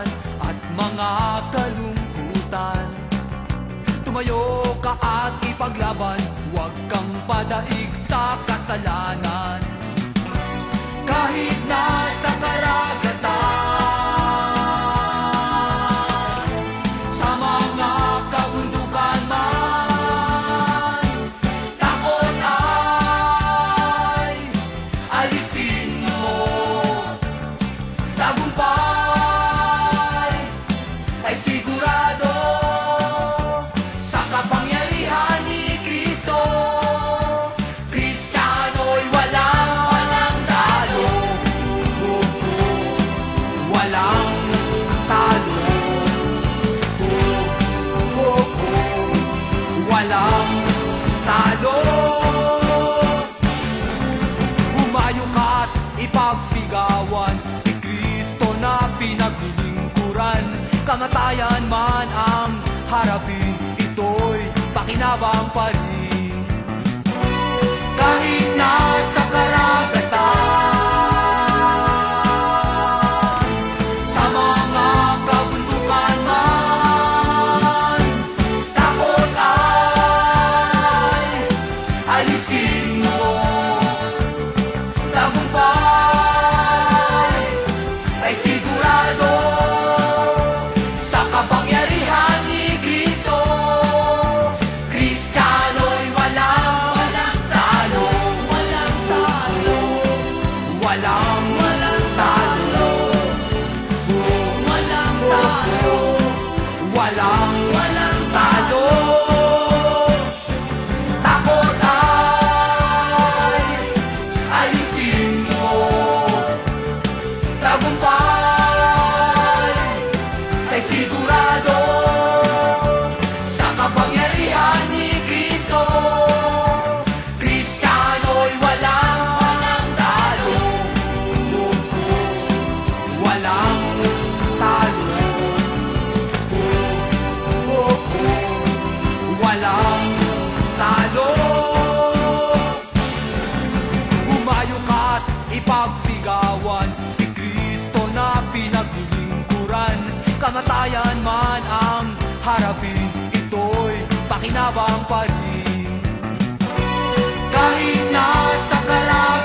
kasakiman at mga kalungkutan. Tumayo ka at ipaglaban, huwag kang padaig sa kasalanan. Kahit nasa karagatan, sa mga kabundukan man, takot ay alisin mo. Tagumpay ay sigurado sa kapangyarihan ni Kristo. Kristiyano'y walang talo. Walang talo. Walang talo. Humayo ka't ipagsigawan si Kristo na pinaglilingkuran. Kamatayan man ang harapin, ito'y pakinabang pa rin. Kahit nasa karagatan, sa mga kabundukan man, takot ay alisin mo. Tagumpay ay sigurado sa kapangyarihan ni Kristo. Kristiyano'y walang talo. Walang talo. Walang talo. Walang talo. Walang talo. Takot ay alisin mo. Tagumpay ay sigurado sa kapangyarihan ni Kristo. Kristiyano'y walang talo. Walang talo. Walang talo. Humayo ka't ipagsigawan si Kristo na pinaglilingkuran. Kamatayan man ang harapin, ito'y pakinabang pa rin. Kahit nasa karagatan,